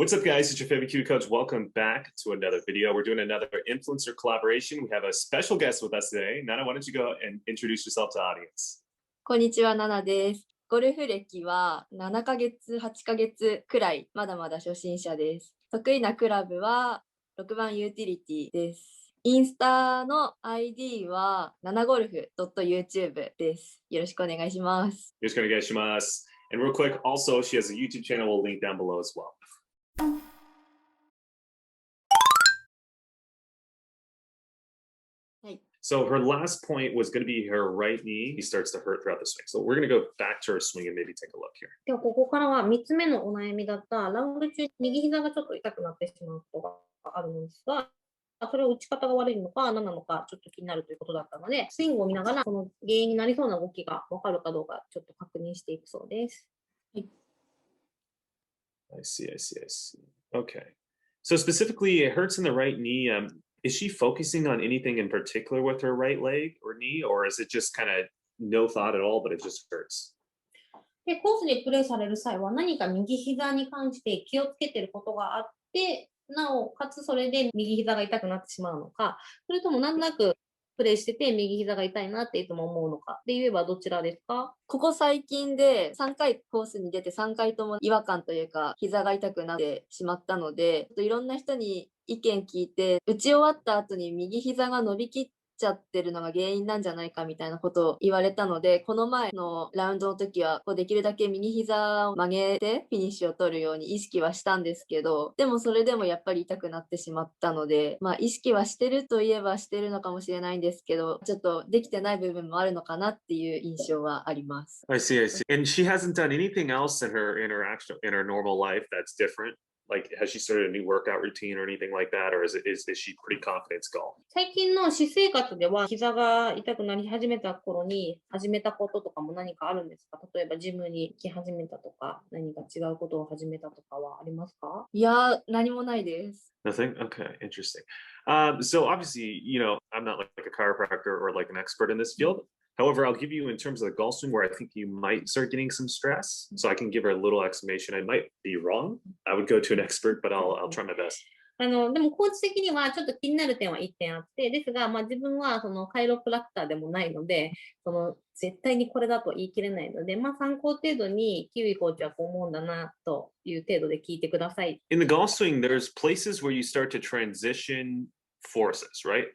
What's up, guys? It's your favorite Q coach. Welcome back to another video. We're doing another influencer collaboration. We have a special guest with us today. Nana, why don't you go and introduce yourself to the audience? こんにちは、ナナです。ゴルフ歴は7ヶ月、8ヶ月くらい、まだまだ初心者です。得意なクラブは6番ユーティリティです。インスタの ID は7golf.youtube です。よろしくお願いします。よろしくお願いします。And real quick, also, she has a YouTube channel we'll link down below as well. So her last point was going to be her right knee. He starts to hurt throughout the swing. So we're going to go back to her swing and maybe take a look here. ではここからは3つ目のお悩みだったラウンド中右膝がちょっと痛くなってしまうことがあるのですが、それを打ち方が悪いのか何なのかちょっと気になるということだったので、スイングを見ながらその原因になりそうな動きが分かるかどうかちょっと確認していくそうです。はい。I see. Okay. So specifically, it hurts in the right knee. Is she focusing on anything in particular with her right leg or knee, or is it just kind of no thought at all, but it just hurts? で、コースでプレーされる際は何か右膝に関して気をつけていることがあって、なおかつそれで右膝が痛くなってしまうのか、それともなんとなくプレーしてて右膝が痛いなっていつも思うのかで言えばどちらですか？ここ最近で3回コースに出て3回とも違和感というか膝が痛くなってしまったので、いろんな人に意見聞いて打ち終わった後に右膝が伸びきっちゃってるのが原因なんじゃないかみたいなことを言われたので、この前のラウンドの時はできるだけ右膝を曲げてフィニッシュを取るように意識はしたんですけど、でもそれでもやっぱり痛くなってしまったので、意識はしてるといえばしてるのかもしれないんですけど、ちょっとできてない部分もあるのかなっていう印象はあります。I see. And she hasn't done anything else in her normal life that's different. Like, has she started a new workout routine or anything like that, or is she pretty confident it's golf? 最近の私生活では膝が痛くなり始めた頃に始めたこととかも何かあるんですか？例えばジムに行き始めたとか、何か違うことを始めたとかはありますか？いや、何もないです。Nothing? Okay, interesting. So obviously, I'm not like a chiropractor or like an expert in this field. However, I'll give you in terms of the golf swing where I think you might start getting some stress. So I can give her a little explanation. I might be wrong. I would go to an expert, but I'll try my best. でもコーチ的にはちょっと気になる点は1点あって、ですが、自分はそのカイロプラクターでもないので、絶対にこれだと言い切れないので、参考程度にキウイコーチはこう思うんだなという程度で聞いてください。In the golf swing, there's places where you start to transition forces, right?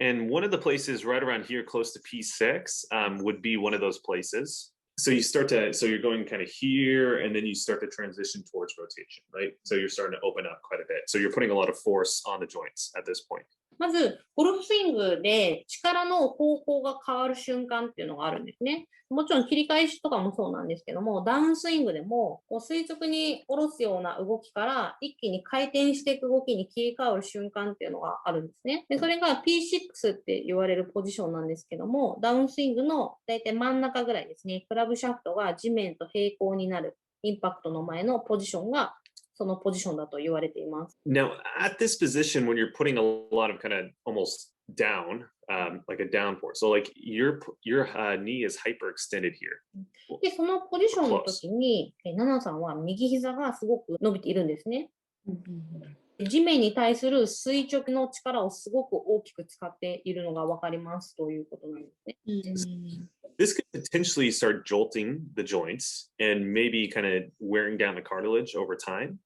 And one of the places right around here, close to P6, would be one of those places. So you're going kind of here, and then you start to transition towards rotation, right? So you're starting to open up quite a bit. So you're putting a lot of force on the joints at this point. まず、ゴルフスイングで力の方向が変わる瞬間っていうのがあるんですね。もちろん切り返しとかもそうなんですけども、ダウンスイングでも垂直に下ろすような動きから一気に回転していく動きに切り替わる瞬間っていうのがあるんですね。で、それが P6 って言われるポジションなんですけども、ダウンスイングのだいたい真ん中ぐらいですね。クラブシャフトが地面と平行になるインパクトの前のポジションがそのポジションだと言われています。Now, at this position, when you're putting a lot of kind of almost down, like a down force, so like your knee is hyperextended here. で、そのポジションの時に、ナナさんは右膝がすごく伸びているんですね。地面に対する垂直の力をすごく大きく使っているのが分かりますということなんですね。This could potentially start jolting the joints and maybe kind of wearing down the cartilage over time.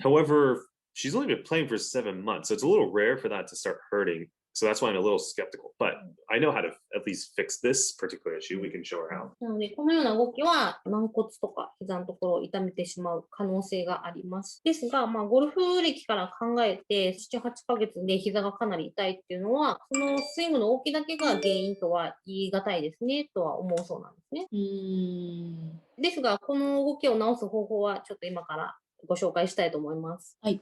However, she's only been playing for 7 months, so it's a little rare for that to start hurting. So that's why I'm a little skeptical. But I know how to at least fix this particular issue. We can show her how. なので、このような動きは軟骨とか膝のところを痛めてしまう可能性があります。ですが、ゴルフ歴から考えて7、8ヶ月で膝がかなり痛いっていうのは、そのスイングの動きだけが原因とは言い難いですね、とは思うそうなんですね。ですが、この動きを直す方法はちょっと今からご紹介したいと思います。はい。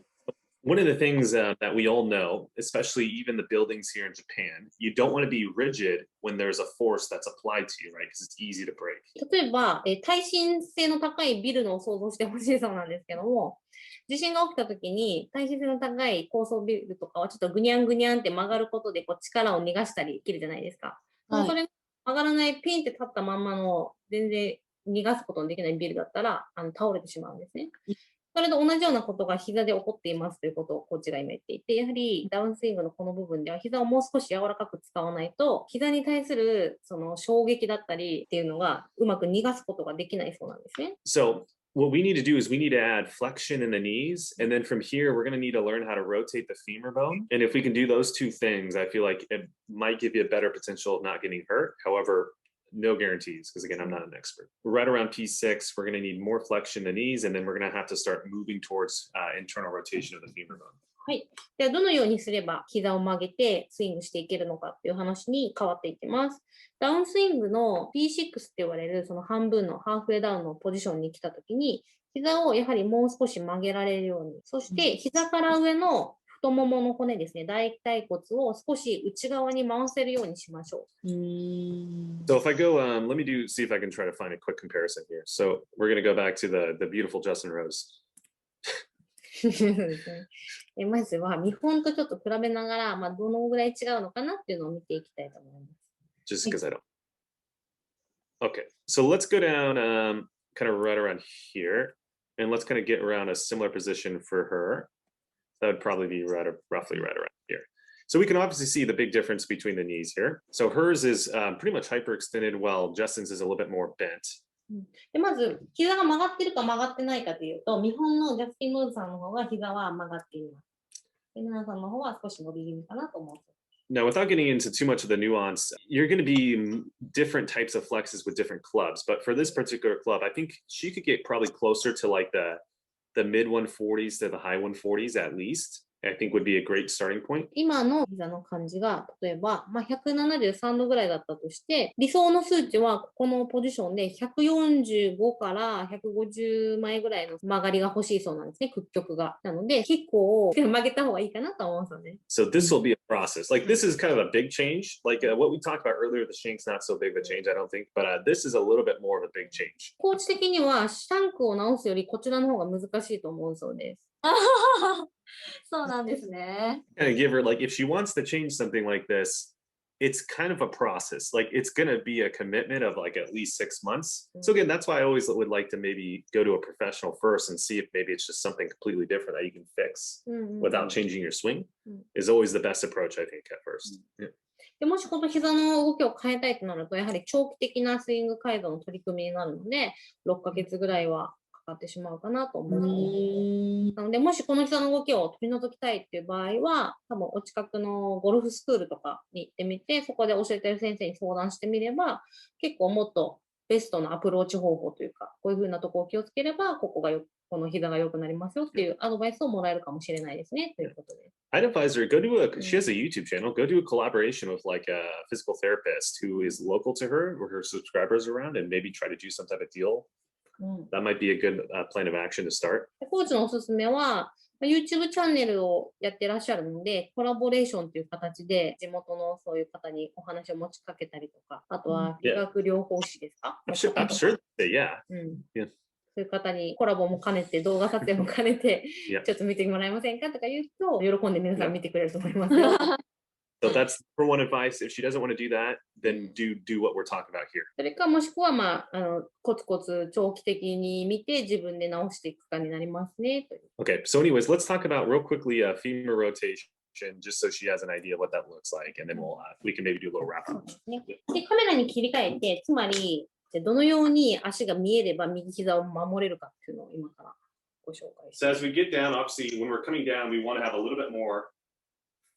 One of the things that we all know, especially even the buildings here in Japan, you don't want to be rigid when there's a force that's applied to you, right? Because it's easy to break. 例えば、耐震性の高いビルのを想像してほしいそうなんですけども、地震が起きた時に耐震性の高い高層ビルとかはちょっとぐにゃんぐにゃんって曲がることで力を逃がしたりできるじゃないですか。はい、それが曲がらないピンって立ったまんまの全然逃がすことのできないビルだったら倒れてしまうんですね。それと同じようなことが膝で起こっていますということをコーチが今言っていて、やはりダウンスイングのこの部分では膝をもう少し柔らかく使わないと、膝に対するその衝撃だったりっていうのがうまく逃がすことができないそうなんですね。So what we need to do is we need to add flexion in the knees. And then from here, we're going to need to learn how to rotate the femur bone. And if we can do those two things, I feel like it might give you a better potential of not getting hurt. However, no guarantees, because again, I'm not an expert. Right around P6, we're going to need more flexion in the knees, and then we're going to have to start moving towards internal rotation of the femur bone. はい。ではどのようにすれば膝を曲げてスイングしていけるのかっていう話に変わっていきます。ダウンスイングの P6 って言われるその半分のハーフウェイダウンのポジションに来たときに、膝をやはりもう少し曲げられるように、そして膝から上の太ももの骨ですね、大腿骨を少し内側に回せるようにしましょう。So if I go, let me see if I can try to find a quick comparison here. So we're going to go back to the beautiful Justin Rose. まずは見本とちょっと比べながら、どのぐらい違うのかなっていうのを見ていきたいと思います。Just because I don't. Okay, so let's go down kind of right around here, and let's kind of get around a similar position for her. That would probably be roughly right around here. So we can obviously see the big difference between the knees here. So hers is pretty much hyperextended, while Justin's is a little bit more bent. でまず、膝が曲がってるか曲がってないかというと、見本のジャスティン・ローズさんの方が膝は曲がっています。で、ナナさんの方は少し伸び気味かなと思う。Now, without getting into too much of the nuance, you're going to be different types of flexes with different clubs. But for this particular club, I think she could get probably closer to like the mid 140s to the high 140s at least. I think would be a great starting point. 今の膝の感じが、例えば、173度ぐらいだったとして、理想の数値はここのポジションで145から150前ぐらいの曲がりが欲しいそうなんですね、屈曲が。なので、結構曲げた方がいいかなと思うんですよね。So this will be a process. Like this is kind of a big change. Like what we talked about earlier, the shank's not so big of a change, I don't think. But this is a little bit more of a big change. コーチ的には、シャンクを直すよりこちらの方が難しいと思うそうです。そうなんですね。Kind of give her like if she wants to change something like this, it's kind of a process. Like it's going to be a commitment of like at least 6 months. So again, that's why I always would like to maybe go to a professional first and see if maybe it's just something completely different that you can fix without changing your swing is always the best approach, I think, at first. Yeah. でもしこの膝の動きを変えたいとなると、やはり長期的なスイング改造の取り組みになるので、6ヶ月ぐらいはかかってしまうかなと思う。なので、もしこの膝の動きを取り除きたいっていう場合は、多分お近くのゴルフスクールとかに行ってみて、そこで教えてる先生に相談してみれば、結構もっとベストなアプローチ方法というか、こういうふうなところを気をつければ、この膝が良くなりますよっていうアドバイスをもらえるかもしれないですね。ということで。I'd advise her, she has a YouTube channel, go do a collaboration with like a physical therapist who is local to her or her subscribers around and maybe try to do some type of deal. That might be a good plan of action to start. コーチのおすすめは、YouTube チャンネルをやってらっしゃるので、コラボレーションという形で地元のそういう方にお話を持ちかけたりとか、あとは理学療法士ですか？ I'm sure that, yeah. そういう方にコラボも兼ねて、動画撮影も兼ねて、ちょっと見てもらえませんかとか言うと、喜んで皆さん見てくれると思いますよ。So that's for one advice. If she doesn't want to do that, then do what we're talking about here. それかもしくは、コツコツ長期的に見て自分で直していくかになりますね。Okay, so anyways, let's talk about real quickly femur rotation, just so she has an idea of what that looks like, and then we can maybe do a little wrap up. で、カメラに切り替えて、つまりどのように足が見えれば右膝を守れるかっていうのを今からご紹介します。So as we get down, obviously when we're coming down, we want to have a little bit more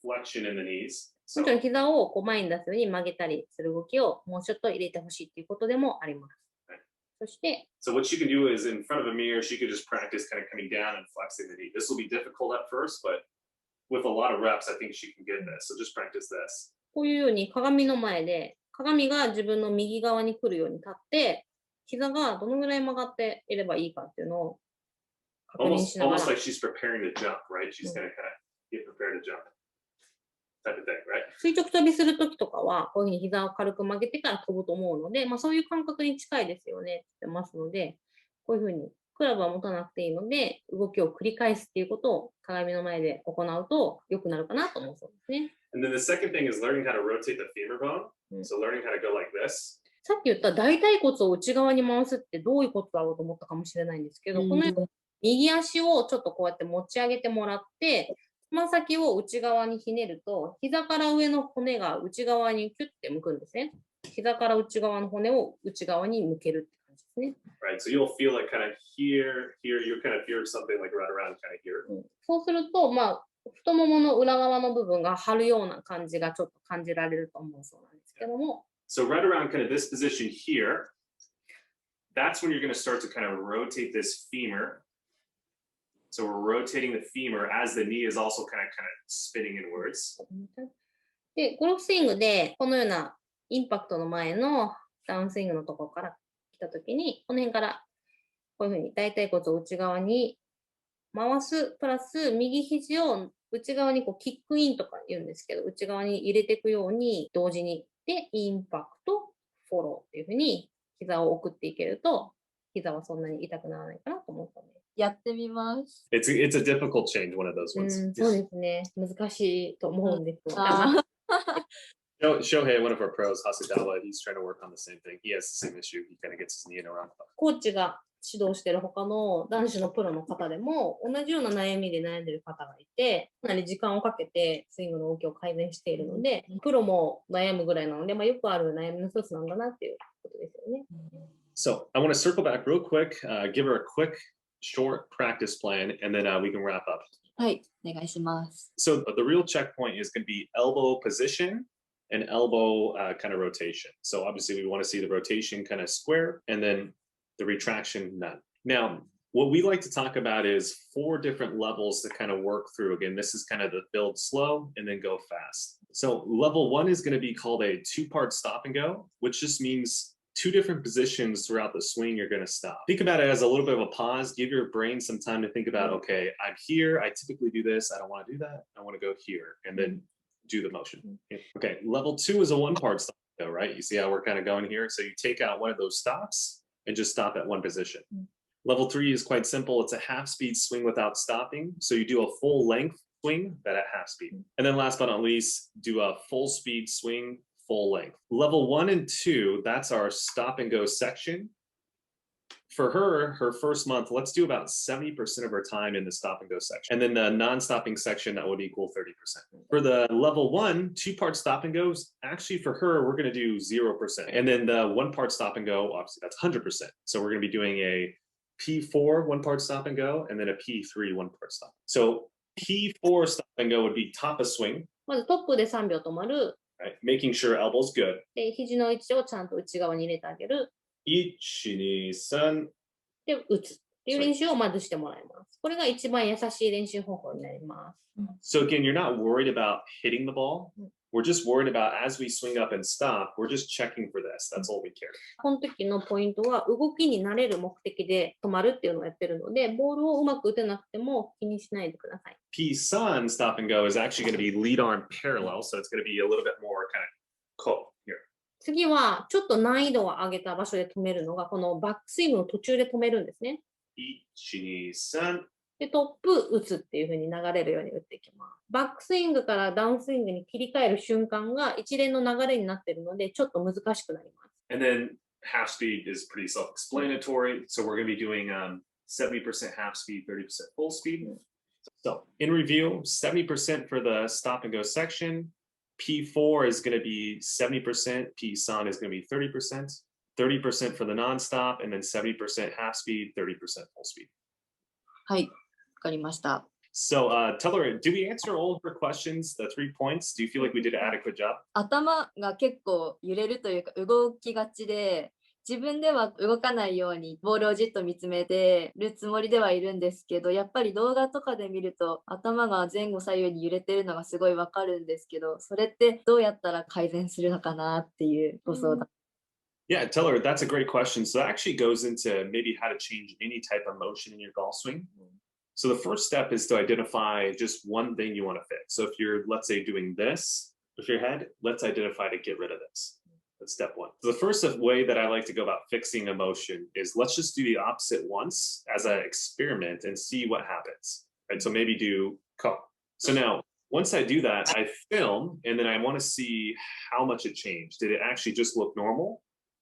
flexion in the knees. もちろん膝を前に出すように曲げたりする動きをもうちょっと入れてほしいということでもあります。そして、So what she can do is in front of a mirror, she could just practice kind of coming down and flexing the knee. This will be difficult at first, but with a lot of reps, I think she can get this. So just practice this. こういうように鏡の前で、鏡が自分の右側に来るように立って、膝がどのぐらい曲がっていればいいかっていうのを確認しながら。Almost like she's preparing to jump, right? She's going to kind of get prepared to jump. Type of thing, right? 垂直跳びするときとかは、こういうふうに膝を軽く曲げてから飛ぶと思うので、そういう感覚に近いですよねって言ってますので、こういうふうにクラブは持たなくていいので、動きを繰り返すっていうことを鏡の前で行うと良くなるかなと思うそうですね。And then the second thing is learning how to rotate the femur bone. So learning how to go like this. さっき言った大腿骨を内側に回すってどういうことだろうと思ったかもしれないんですけど、このように右足をちょっとこうやって持ち上げてもらって、つま先を内側にひねると、膝から上の骨が内側にキュッて向くんですね。膝から内側の骨を内側に向けるって感じですね。Right, so you'll feel like kind of here, you kind of hear something like right around kind of here. そうすると、太ももの裏側の部分が張るような感じがちょっと感じられると思うそうなんですけども。So right around kind of this position here, that's when you're going to start to kind of rotate this femur. So we're rotating the femur as the knee is also kind of spinning inwards. で、ゴルフスイングでこのようなインパクトの前のダウンスイングのところから来たときに、この辺からこういうふうに大腿骨を内側に回す、プラス右肘を内側にこうキックインとか言うんですけど、内側に入れていくように同時に、で、インパクト、フォローっていうふうに膝を送っていけると、膝はそんなに痛くならないかなと思ったので。やってみます。It's a difficult change, one of those ones. そうですね。難しいと思うんですあShohei, one of our pros, Hasegawa, he's trying to work on the same thing. He has the same issue. He kind of gets his knee in a round. コーチが指導している他の男子のプロの方でも同じような悩みで悩んでいる方がいて、かなり時間をかけてスイングの動きを改善しているので、プロも悩むぐらいなので、よくある悩みの一つなんだなっていうことですよね。So I want to circle back real quick, give her a quick, short practice plan, and then we can wrap up. はい、お願いします。So the real checkpoint is going to be elbow position and elbow kind of rotation. So obviously we want to see the rotation kind of square and then the retraction none. Now, what we like to talk about is 4 different levels to kind of work through. Again, this is kind of the build slow and then go fast. So level 1 is going to be called a 2-part stop and go, which just means 2 different positions throughout the swing you're going to stop. Think about it as a little bit of a pause. Give your brain some time to think about, okay, I'm here. I typically do this. I don't want to do that. I want to go here. And then do the motion. Okay, level 2 is a 1-part stop and go, right? You see how we're kind of going here? So you take out one of those stops and just stop at one position. Level 3 is quite simple. It's a half-speed swing without stopping. So you do a full length swing, but at half speed. And then last but not least, do a full speed swing, full length. Level 1 and 2, that's our stop and go section. For her first month, let's do about 70% of her time in the stop and go section. And then the non-stopping section, that would equal 30%. For the level 1, 2-part stop and goes, actually for her, we're going to do 0%. And then the 1-part stop and go, obviously that's 100%. So we're going to be doing a P4 1-part stop and go, and then a P3 1-part stop. So P4 stop and go would be top of swing. まずトップで3秒止まる。Right? Making sure elbow's good. で、肘の位置をちゃんと内側に入れてあげる。1、2、3。で、打つっていう練習をまずしてもらいます。これが一番優しい練習方法になります。So again, you're not worried about hitting the ball. We're just worried about as we swing up and stop, we're just checking for this. That's all we care. この時のポイントは動きに慣れる目的で止まるっていうのをやってるので、ボールをうまく打てなくても気にしないでください。P-Sun stop and go is actually going to be lead arm parallel, so it's going to be a little bit more kind of cool here. 次はちょっと難易度を上げた場所で止めるのが、このバックスイングの途中で止めるんですね。1、2、3。で、トップ打つっていう風に流れるように打っていきます。バックスイングからダウンスイングに切り替える瞬間が一連の流れになっているので、ちょっと難しくなります。And then half speed is pretty self-explanatory. So we're going to be doing 70% half speed, 30% full speed. So in review, 70% for the stop and go section. P4 is going to be 70%. P-Sun is going to be 30%. 30% for the non-stop, and then 70% half speed, 30% full speed. はい、わかりました。So tell her, do we answer all of her questions, the 3 points? Do you feel like we did an adequate job? 頭が結構揺れるというか動きがちで、自分では動かないようにボールをじっと見つめてるつもりではいるんですけど、やっぱり動画とかで見ると頭が前後左右に揺れてるのがすごいわかるんですけど、それってどうやったら改善するのかなっていうご相談。Yeah, tell her that's a great question. So that actually goes into maybe how to change any type of motion in your golf swing. So the first step is to identify just one thing you want to fix. So if you're, let's say, doing this with your head, let's identify to get rid of this. That's step 1. So the first way that I like to go about fixing a motion is let's just do the opposite once as an experiment and see what happens. Right? So maybe do ko. So now, once I do that, I film, and then I want to see how much it changed. Did it actually just look normal?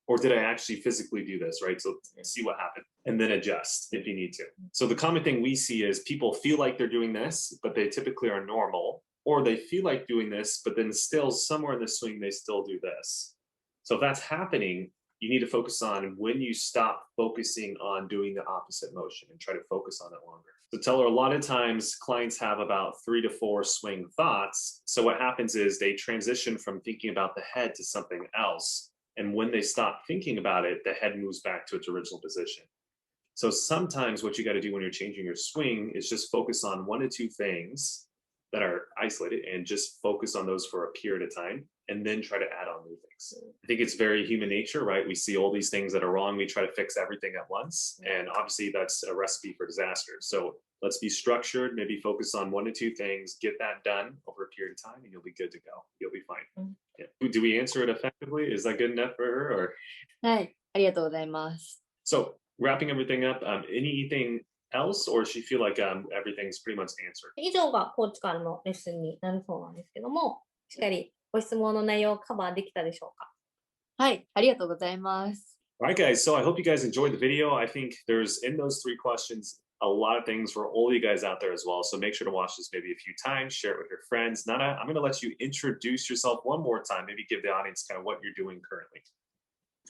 Or did I actually physically do this, right? So see what happened and then adjust if you need to. So the common thing we see is people feel like they're doing this, but they typically are normal, or they feel like doing this, but then still somewhere in the swing, they still do this. So if that's happening, you need to focus on when you stop focusing on doing the opposite motion and try to focus on it longer. So tell her a lot of times clients have about 3 to 4 swing thoughts. So what happens is they transition from thinking about the head to something else. And when they stop thinking about it, the head moves back to its original position. So sometimes what you got to do when you're changing your swing is just focus on 1 to 2 things that are isolated and just focus on those for a period of time and then try to add on new things. I think it's very human nature, right? We see all these things that are wrong. We try to fix everything at once. And obviously that's a recipe for disaster. So let's be structured, maybe focus on 1 to 2 things, get that done over a period of time and you'll be good to go. You'll be fine. Yeah. Do we answer it effectively? Is that good enough for her? Or? はい、ありがとうございます。So wrapping everything up, anything else, or does she feel like everything's pretty much answered? 以上がコーチからのレッスンになるそうなんですけども、しっかりご質問の内容をカバーできたでしょうか。はい、ありがとうございます。All right, guys. So I hope you guys enjoyed the video. I think there's in those 3 questions a lot of things for all you guys out there as well. So make sure to watch this maybe a few times, share it with your friends. Nana, I'm going to let you introduce yourself one more time, maybe give the audience kind of what you're doing currently.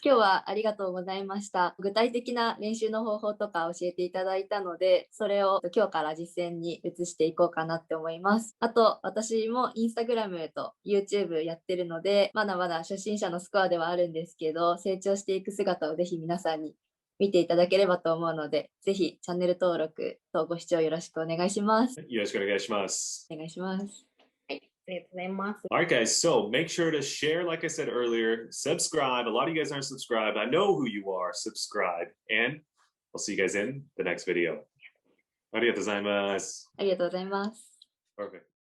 今日はありがとうございました。具体的な練習の方法とか教えていただいたので、それを今日から実践に移していこうかなって思います。あと、私もインスタグラムと YouTube やってるので、まだまだ初心者のスコアではあるんですけど、成長していく姿をぜひ皆さんに見ていただければと思うので、ぜひチャンネル登録とご視聴よろしくお願いします。よろしくお願いします。お願いします。はい、ありがとうございます。All right, guys. So make sure to share, like I said earlier, subscribe. A lot of you guys aren't subscribed. I know who you are. Subscribe. And I'll see you gues in the next video. ありがとうございます。ありがとうございます。Perfect.